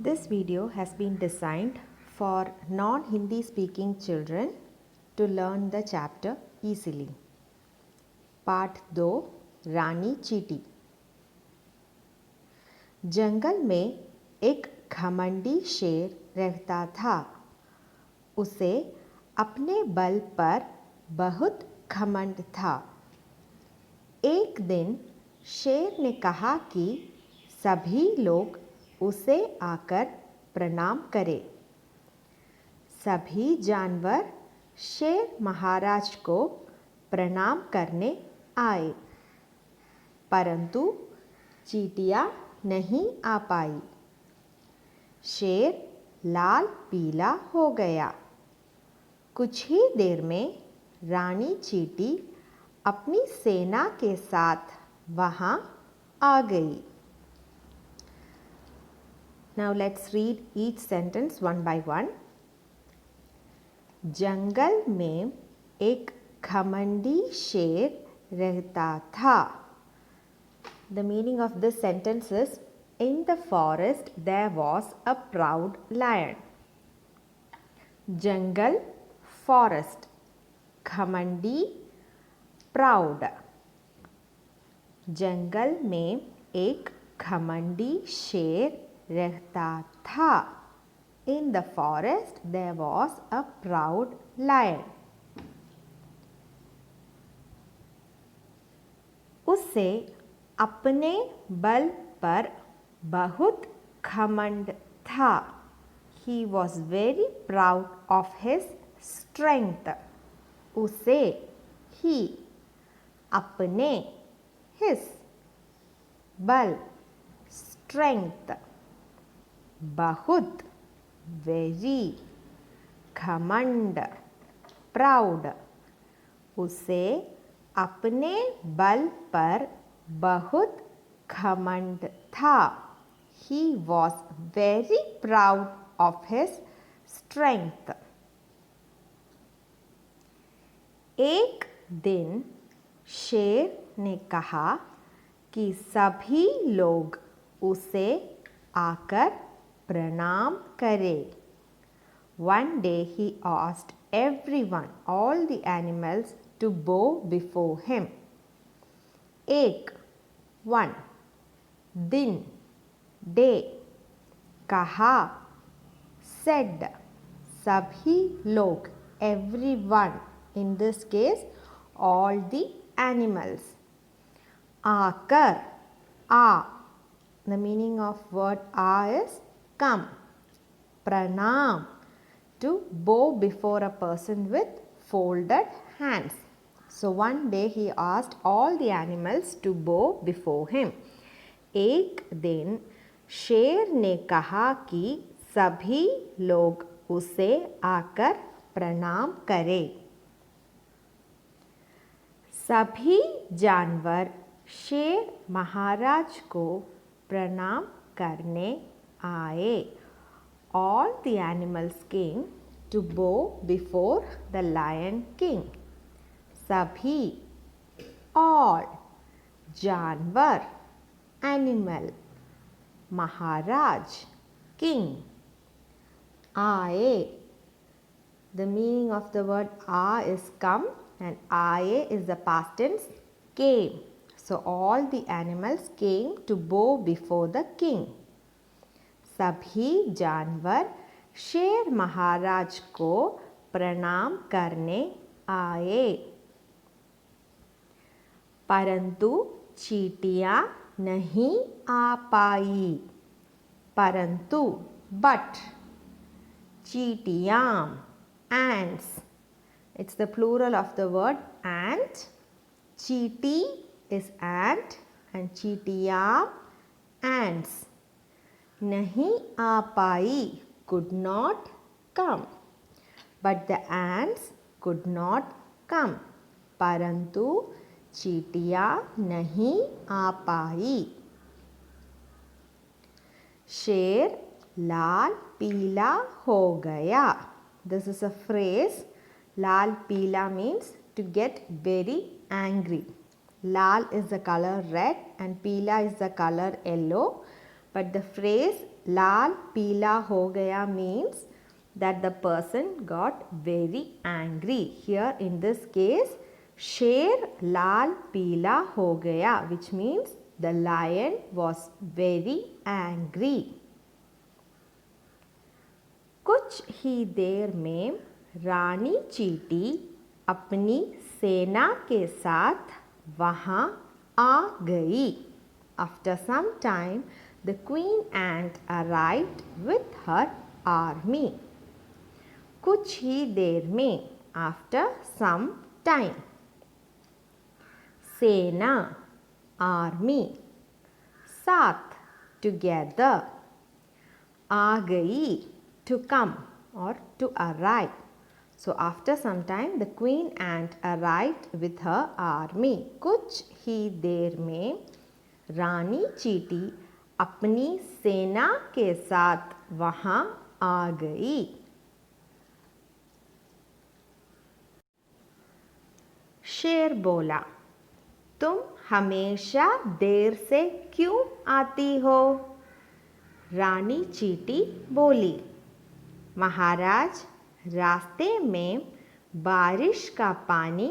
This video has been designed for non-Hindi speaking children to learn the chapter easily. पाठ 2 रानी चींटी। जंगल में एक घमंडी शेर रहता था। उसे अपने बल पर बहुत घमंड था। एक दिन शेर ने कहा कि सभी लोग उसे आकर प्रणाम करें। सभी जानवर शेर महाराज को प्रणाम करने आए, परंतु चींटियाँ नहीं आ पाई। शेर लाल पीला हो गया। कुछ ही देर में रानी चींटी अपनी सेना के साथ वहाँ आ गई। Now let's read each sentence one by one. जंगल में एक घमंडी शेर रहता था। The meaning of this sentence is, in the forest there was a proud lion. Jungle, forest, घमंडी, proud. जंगल में एक घमंडी शेर रहता था। In the forest there was a proud lion. उसे अपने बल पर बहुत घमंड था। He was very proud of his strength. उसे, he, अपने, his, बल, strength, बहुत, very, घमंड, proud, उसे अपने बल पर बहुत घमंड था। He was very proud of his strength. एक दिन शेर ने कहा कि सभी लोग उसे आकर प्रणाम करें। One day he asked everyone, all the animals, to bow before him. एक, one, दिन, day, कहा, said, सभी लोग, everyone, in this case all the animals. आकर, आ, the meaning of word uh is come. Pranam, to bow before a person with folded hands. So one day he asked all the animals to bow before him. एक दिन शेर ने कहा कि सभी लोग उसे आकर प्रणाम करें। सभी जानवर शेर महाराज को प्रणाम करने आए। All the animals came to bow before the lion king. सभी, all, जानवर, animal, महाराज, king, आए. The meaning of the word uh is come and आए is the past tense, came. So all the animals came to bow before the king. सभी जानवर शेर महाराज को प्रणाम करने आए, परंतु चींटियाँ नहीं आ पाई। परंतु, but, चींटियाँ, ants. It's the plural of the word ant. चींटी is ant and चींटियाँ, ants. नहीं आ पाई, could not come. But the ants could not come. परंतु चींटियाँ नहीं आ पाई। शेर लाल पीला हो गया। This is a phrase. लाल पीला means to get very angry. Lal is the color red and Pila is the color yellow. but the phrase लाल पीला हो गया means that the person got very angry. Here in this case, शेर लाल पीला हो गया, which means the lion was very angry. कुछ ही देर में रानी चींटी अपनी सेना के साथ वहाँ आ गई. After some time, the queen ant arrived with her army. कुछ ही देर में, after some time. सेना, army. साथ, together. आ गई, to come or to arrive. So after some time, the queen ant arrived with her army. कुछ ही देर में रानी चींटी अपनी सेना के साथ वहाँ आ गई. शेर बोला, तुम हमेशा देर से क्यों आती हो? रानी चींटी बोली, महाराज, रास्ते में बारिश का पानी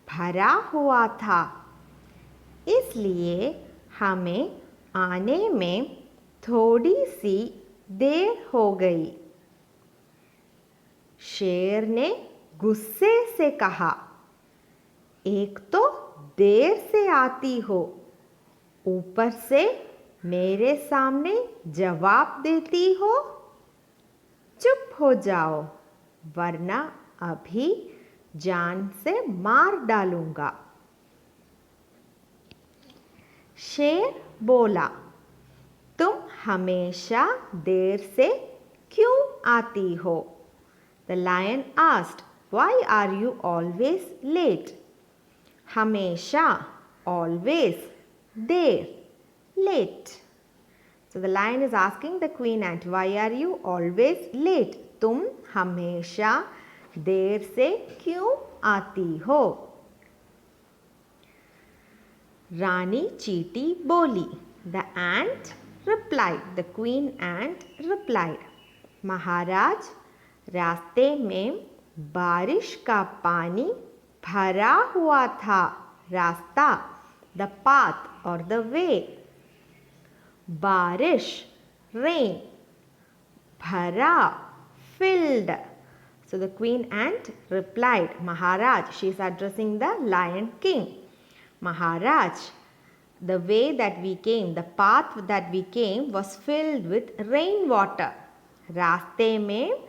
भरा हुआ था, इसलिए हमें आने में थोड़ी सी देर हो गई. शेर ने गुस्से से कहा, एक तो देर से आती हो, ऊपर से मेरे सामने जवाब देती हो. चुप हो जाओ, वरना अभी जान से मार डालूंगा. शेर बोला, तुम हमेशा देर से क्यों आती हो? The lion asked, why are you always late? हमेशा, always, there, late. So the lion is asking the queen ant, why are you always late? तुम हमेशा देर से क्यों आती हो? रानी चींटी बोली. The ant replied. The queen ant replied, महाराज, रास्ते में बारिश का पानी भरा हुआ था. रास्ता, the path or the way. बारिश, rain. Bhara, filled. So the queen ant replied, Maharaj, she is addressing the lion king. Maharaj, the way that we came, the path that we came was filled with rainwater. रास्ते में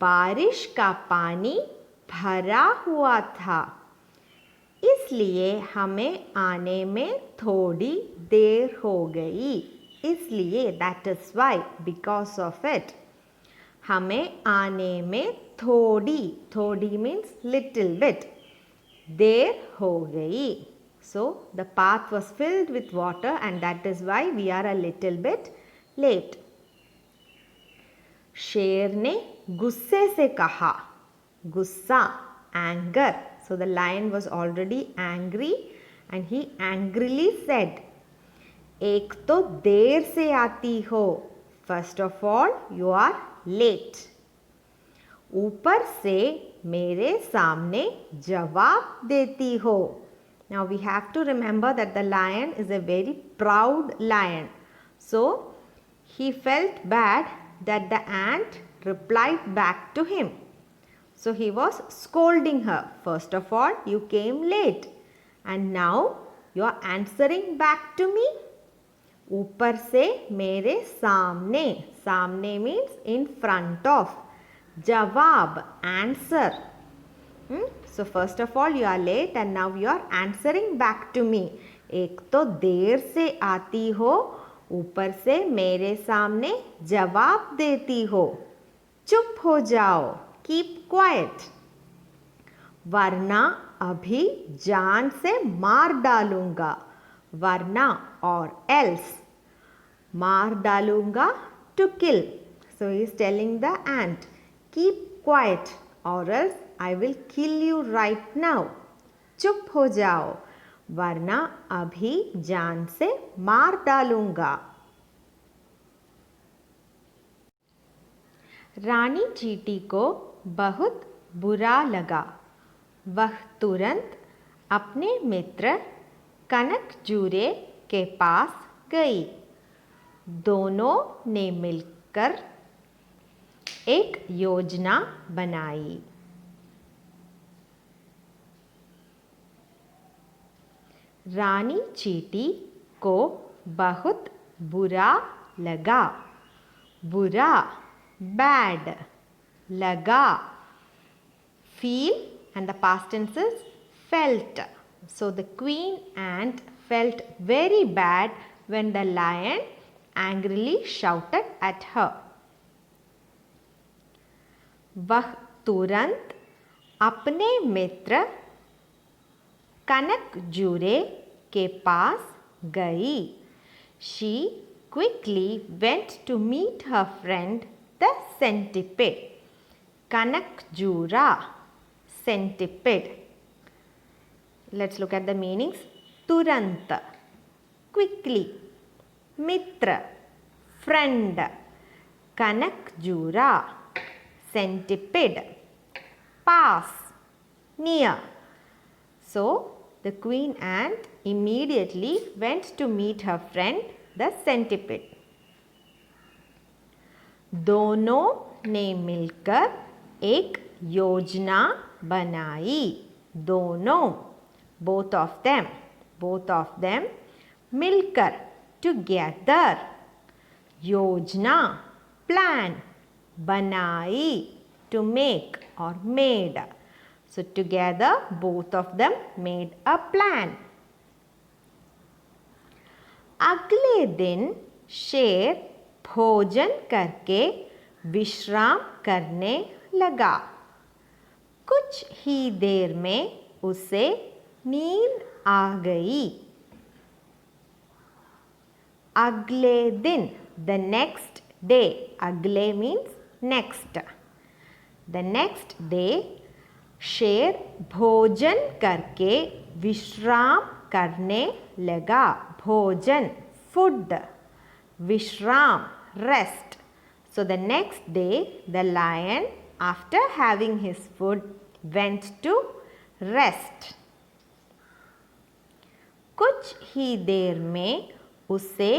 बारिश का पानी भरा हुआ था, इसलिए हमें आने में थोड़ी देर हो गई. इसलिए, that is why, because of it. हमें आने में थोड़ी means little bit, देर हो गई. So the path was filled with water and that is why we are a little bit late. शेर ने गुस्से से कहा. गुस्सा, anger. So the lion was already angry and he angrily said, एक तो देर से आती हो. First of all, you are late. ऊपर से मेरे सामने जवाब देती हो. Now we have to remember that the lion is a very proud lion. So he felt bad that the ant replied back to him. So he was scolding her. First of all, you came late and now you are answering back to me. ऊपर से मेरे सामने, सामने means in front of, जवाब, answer. So first of all you are late and now you are answering back to me. एक तो देर से आती हो, ऊपर से मेरे सामने जवाब देती हो. चुप हो जाओ, keep quiet. वरना अभी जान से मार डालूंगा. वरना or else. मार डालूंगा, to kill. So he is telling the ant, keep quiet or else I will kill you right now. चुप हो जाओ, वरना अभी जान से मार डालूंगा. रानी चींटी को बहुत बुरा लगा। वह तुरंत अपने मित्र कनकजूरे के पास गई। दोनों ने मिलकर एक योजना बनाई। रानी चींटी को बहुत बुरा लगा। बुरा bad, लगा feel and the past tense is felt. So the queen ant felt very bad when the lion angrily shouted at her. वह तुरंत अपने मित्र कनकजूरे के पास गई। She quickly went to meet her friend the centipede. Kanakjura, centipede. Let's look at the meanings. Turant, quickly. Mitra, friend. Kanakjura, centipede. Pass, near. So, the queen ant immediately went to meet her friend the centipede. दोनों ने मिलकर एक योजना बनाई। दोनों both of them मिलकर together योजना plan बनाई to make or made. So together both of them made a plan. अगले दिन शेर भोजन करके विश्राम करने लगा। कुछ ही देर में उसे नींद आ गई। अगले दिन the next day. अगले means next. The next day शेर भोजन करके विश्राम करने लगा। भोजन food, विश्राम rest. So the next day the lion after having his food went to rest. कुछ ही देर में उसे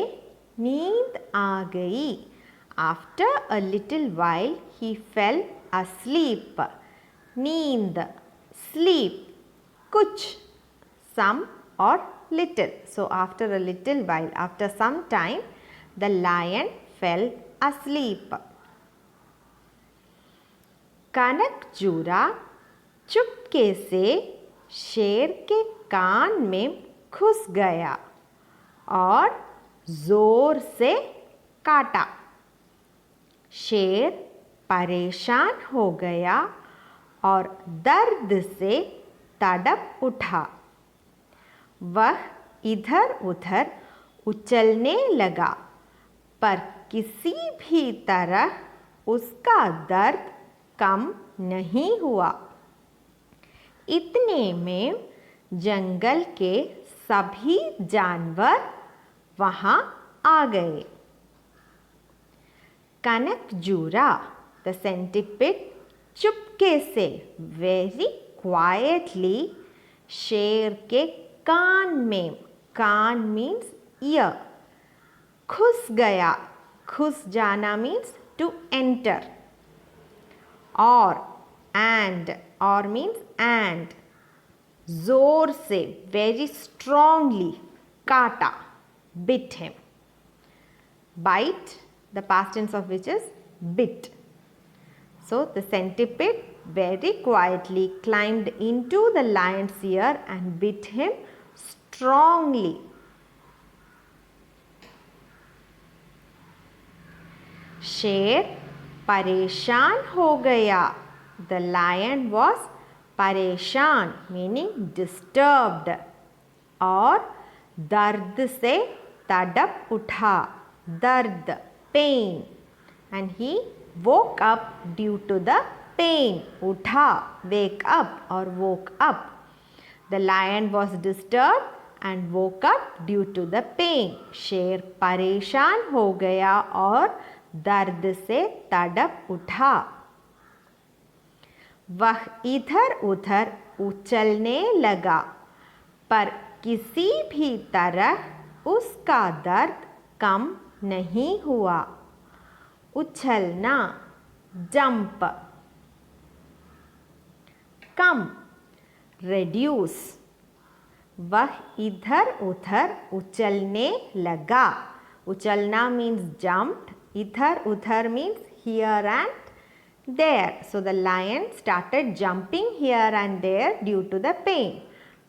नींद आ गई। After a little while he fell asleep. नींद sleep कुछ some or little. So after a little while, after some time, the lion fell asleep. कनकजूरा चुपके से शेर के कान में घुस गया और जोर से काटा। शेर परेशान हो गया और दर्द से तड़प उठा। वह इधर उधर उछलने लगा पर किसी भी तरह उसका दर्द कम नहीं हुआ। इतने में जंगल के सभी जानवर वहाँ आ गए। कनकजूरा द सेंटिपिड चुपके से वेरी क्वाइटली शेर के कान में, कान मीन्स ईयर, घुस गया। घुस जाना मीन्स टू एंटर। और मीन्स एंड, जोर से वेरी स्ट्रांगली काटा, bit him. Bite, the past tense of which is bit. So the centipede very quietly climbed into the lion's ear and bit him strongly. शेर परेशान हो गया। The lion was परेशान meaning disturbed और दर्द से तड़प उठा। दर्द pain and he woke up due to the pain. उठा wake up or woke up. The lion was disturbed and woke up due to the pain. शेर परेशान हो गया और दर्द से तड़प उठा। वह इधर उधर उछलने लगा, पर किसी भी तरह उसका दर्द कम नहीं हुआ। उछलना, जंप। कम, reduce। वह इधर उधर उछलने लगा। उछलना means jumped. इधर उधर means here and there. So the lion started jumping here and there due to the pain.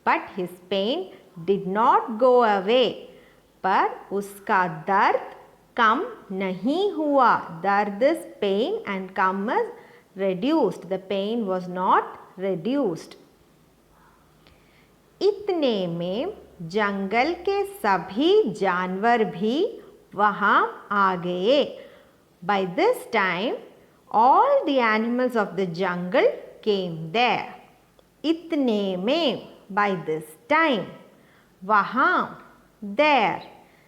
But his pain did not go away. पर उसका दर्द कम नहीं हुआ. Dard is pain and kam is reduced. The pain was not reduced. इतने में जंगल के सभी जानवर भी वहाँ आ गए. By this time, all the animals of the jungle came there. इतने में, by this time, वहाँ, there.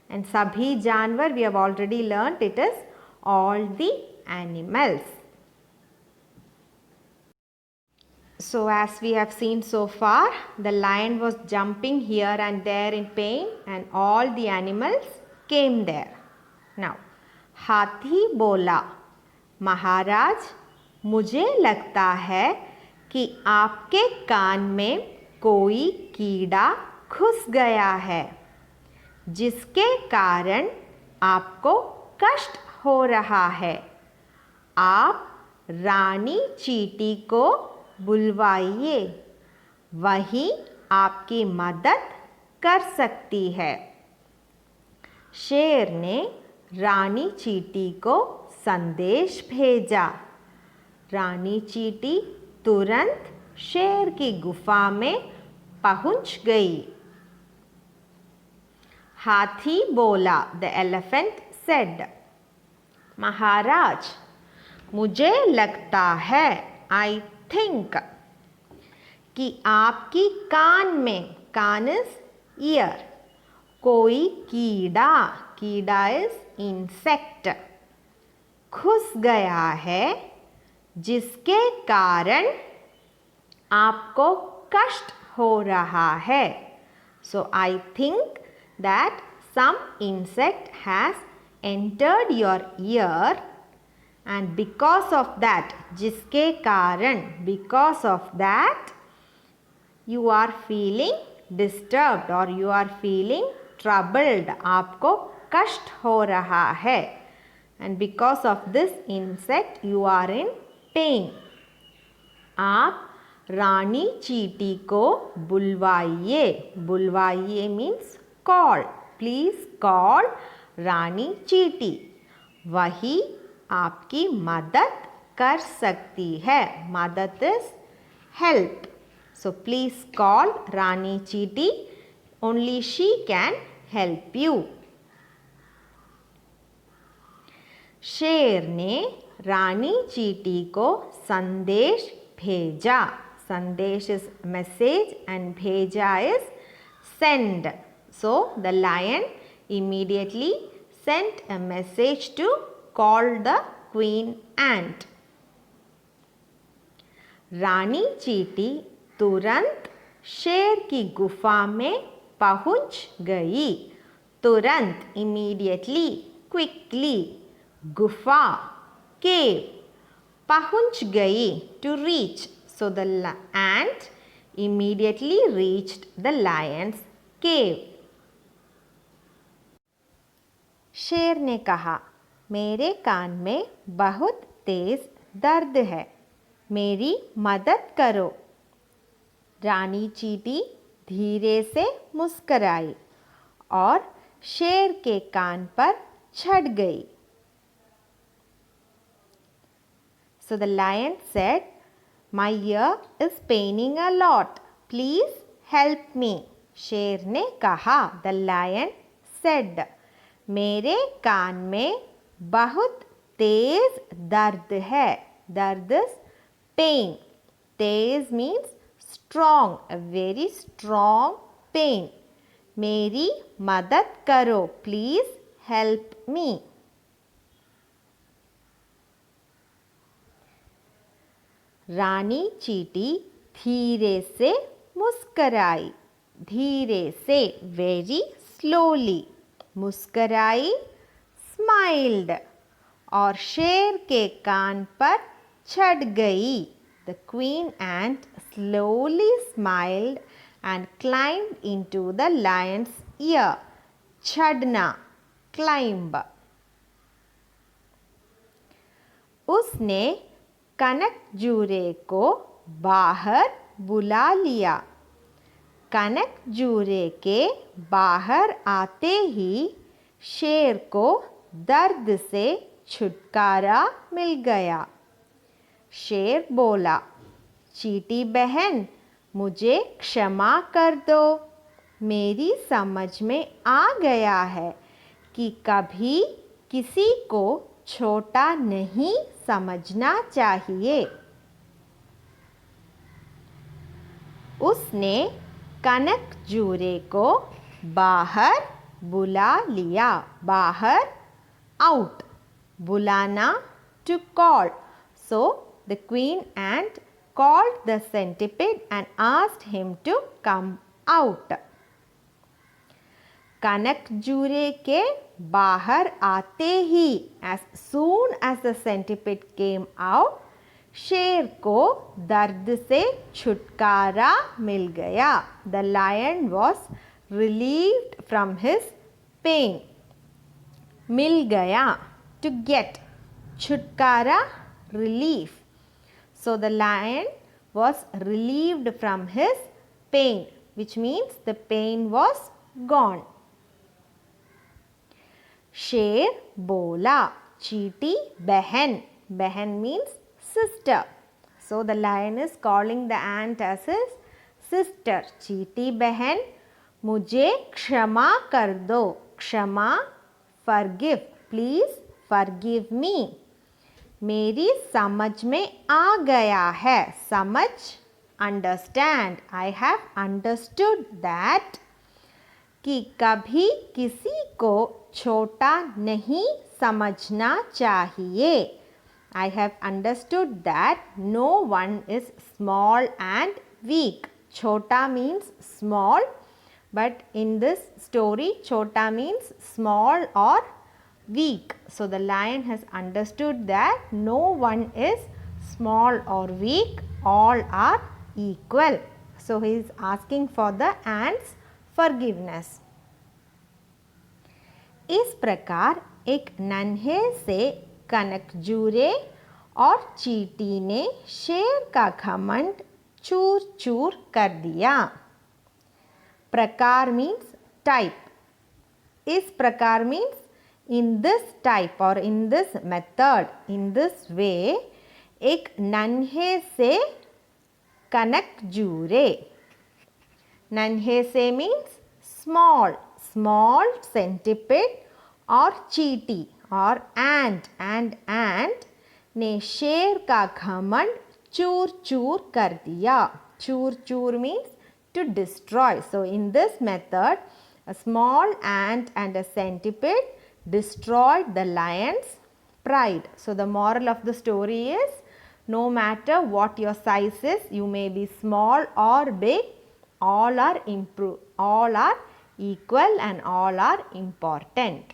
And सभी जानवर, we have already learnt it is all the animals. So as we have seen so far, the lion was jumping here and there in pain and all the animals came there. Now, हाथी बोला, महाराज, मुझे लगता है कि आपके कान में कोई कीड़ा घुस गया है, जिसके कारण आपको कष्ट हो रहा है। आप रानी चींटी को बुलवाइए, वही आपकी मदद कर सकती है। शेर ने रानी चींटी को संदेश भेजा। रानी चींटी तुरंत शेर की गुफा में पहुंच गई। हाथी बोला, द एलिफेंट सेड, महाराज, मुझे लगता है, आई थिंक, कि आपकी कान में, कान इज ईयर, कोई कीड़ा, कीड़ा इज इंसेक्ट, घुस गया है, जिसके कारण आपको कष्ट हो रहा है। So I think that some insect has entered your ear and because of that, जिसके कारण, because of that, you are feeling disturbed or you are feeling troubled. आपको कष्ट हो रहा है and because of this insect you are in pain. आप रानी चींटी को बुलवाइए. बुलवाइए means call. Please call रानी चींटी. वही आपकी मदद कर सकती है. मदद is help. So please call rani chinti. Only she can help you. शेर ने रानी चींटी को संदेश भेजा. संदेश इज मैसेज एंड भेजा is send. So the lion immediately sent a message to call the queen ant. रानी चींटी तुरंत शेर की गुफा में पहुंच गई. तुरंत, immediately, quickly. गुफा, cave. पहुंच गई, to reach. So the ant immediately reached the lion's cave. शेर ने कहा, मेरे कान में बहुत तेज दर्द है, मेरी मदद करो. रानी चींटी धीरे से मुस्कराई और शेर के कान पर चढ़ गई. So the lion said, my ear is paining a lot. Please help me. शेर ने कहा, the lion said, मेरे कान में बहुत तेज दर्द है. दर्द इज पेन. तेज means strong, a very strong pain. मेरी मदद करो. Please help me. रानी चींटी धीरे से मुस्कराई. धीरे से very slowly. मुस्कराई smiled. और शेर के कान पर चढ़ गई. The queen ant slowly smiled and climbed into the lion's ear. चढ़ना climb. उसने कनकजूरे को बाहर बुला लिया. कनकजूरे के बाहर आते ही शेर को दर्द से छुटकारा मिल गया. शेर बोला, चींटी बहन, मुझे क्षमा कर दो. मेरी समझ में आ गया है कि कभी किसी को छोटा नहीं समझना चाहिए. उसने कनकजूरे को बाहर बुला लिया. बाहर out. बुलाना to call. So the queen ant called the centipede and asked him to come out. कनकजूरे के बाहर आते ही as soon as the centipede came out, शेर को दर्द से छुटकारा मिल गया. The lion was relieved from his pain. मिल गया to get. छुटकारा relief. So the lion was relieved from his pain, which means the pain was gone. शेर बोला, चींटी बहन. बहन means sister. So the lion is calling the ant as his sister. चींटी बहन, मुझे क्षमा कर दो. क्षमा forgive. Please forgive me. मेरी समझ में आ गया है. समझ understand. I have understood that कि कभी किसी को छोटा नहीं समझना चाहिए. I have understood that no one is small and weak. छोटा means small, but in this story, छोटा means small or weak. So the lion has understood that no one is small or weak. All are equal. So he is asking for the ant's forgiveness. इस प्रकार एक नन्हे से कनकजूरे और चींटी ने शेर का घमंड चूर चूर कर दिया. प्रकार means type. इस प्रकार means in this type or in this method, in this way. एक नन्हे से कनकजूरे. नन्हे से means small. Small centipede और चींटी और ant ने शेर का घमंड चूर चूर कर दिया. चूर चूर means to destroy. So in this method, a small ant and a centipede destroyed the lion's pride. So the moral of the story is, no matter what your size is, you may be small or big, all are equal and all are important.